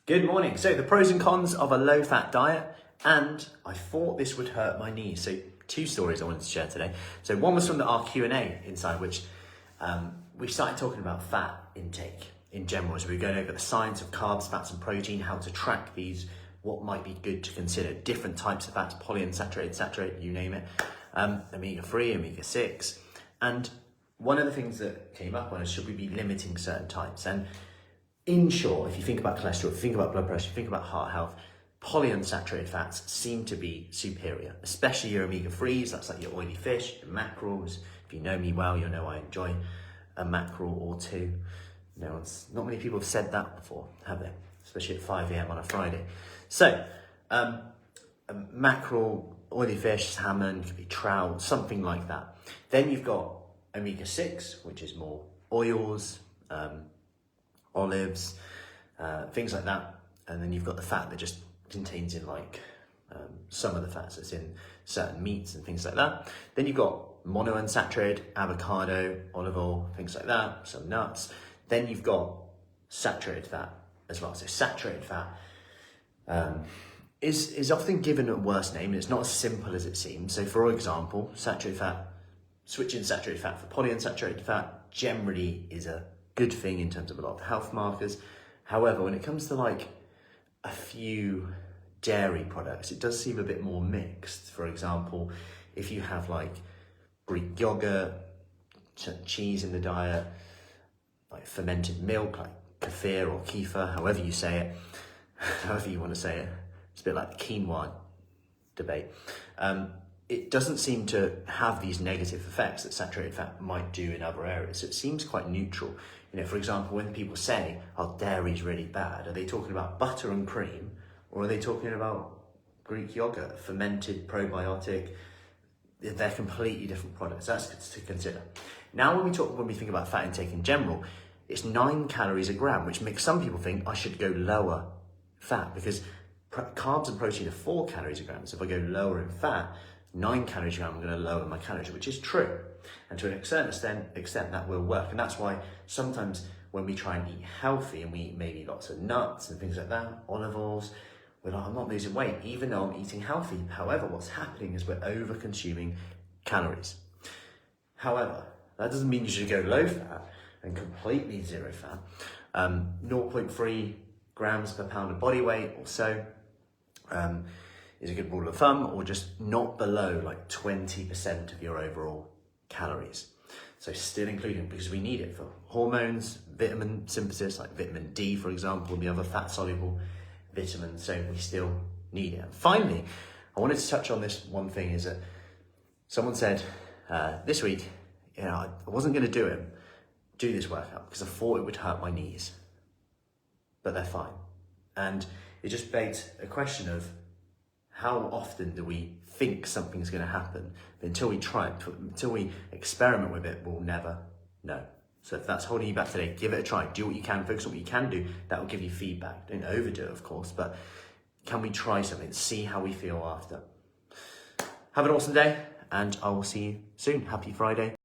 Good morning. So the pros and cons of a low-fat diet, and I thought this would hurt my knees. So two stories I wanted to share today. So one was from our Q&A inside, which we started talking about fat intake in general. So we were going over the science of carbs, fats and protein, how to track these, what might be good to consider, different types of fats, polyunsaturated, saturated, you name it, omega-3, omega-6. And one of the things that came up was, should we be limiting certain types? And in short, if you think about cholesterol, if you think about blood pressure, if you think about heart health, polyunsaturated fats seem to be superior, especially your omega-3s. That's like your oily fish, your mackerels. If you know me well, you'll know I enjoy a mackerel or two. Not many people have said that before, have they? Especially at 5 a.m. on a Friday. So, a mackerel, oily fish, salmon, could be trout, something like that. Then you've got omega-6, which is more oils, olives, things like that. And then you've got the fat that just contains in some of the fats that's in certain meats and things like that. Then you've got monounsaturated, avocado, olive oil, things like that, some nuts. Then you've got saturated fat as well. So saturated fat is often given a worse name, and it's not as simple as it seems. So for example, saturated fat, switching saturated fat for polyunsaturated fat generally is a good thing in terms of a lot of health markers. However, when it comes to a few dairy products, it does seem a bit more mixed. For example, if you have Greek yogurt, cheese in the diet, fermented milk, like kefir or kefir, however you say it, however you want to say it, it's a bit like the quinoa debate. It doesn't seem to have these negative effects that saturated fat might do in other areas. So it seems quite neutral. For example, when people say, oh, dairy's really bad, are they talking about butter and cream, or are they talking about Greek yogurt, fermented probiotic? They're completely different products. That's to consider. Now, when we think about fat intake in general, it's 9 calories a gram, which makes some people think I should go lower fat, because carbs and protein are 4 calories a gram. So if I go lower in fat, 9 calories a gram, I'm going to lower my calories, which is true. And to an certain extent, that will work. And that's why sometimes when we try and eat healthy and we eat maybe lots of nuts and things like that, olive oils, we're like, I'm not losing weight, even though I'm eating healthy. However, what's happening is we're over consuming calories. However, that doesn't mean you should go low fat and completely zero fat. 0.3 grams per pound of body weight or so is a good rule of thumb, or just not below 20% of your overall calories. So still including, because we need it for hormones, vitamin synthesis, like vitamin D, for example, the other fat soluble vitamins. So we still need it. And finally, I wanted to touch on this one thing, is that someone said this week, I wasn't going to do this workout because I thought it would hurt my knees, but they're fine. And it just begs a question of, how often do we think something's going to happen? But until we try it, until we experiment with it, we'll never know. So if that's holding you back today, give it a try. Do what you can, focus on what you can do. That will give you feedback. Don't overdo it, of course, but can we try something? See how we feel after. Have an awesome day, and I will see you soon. Happy Friday.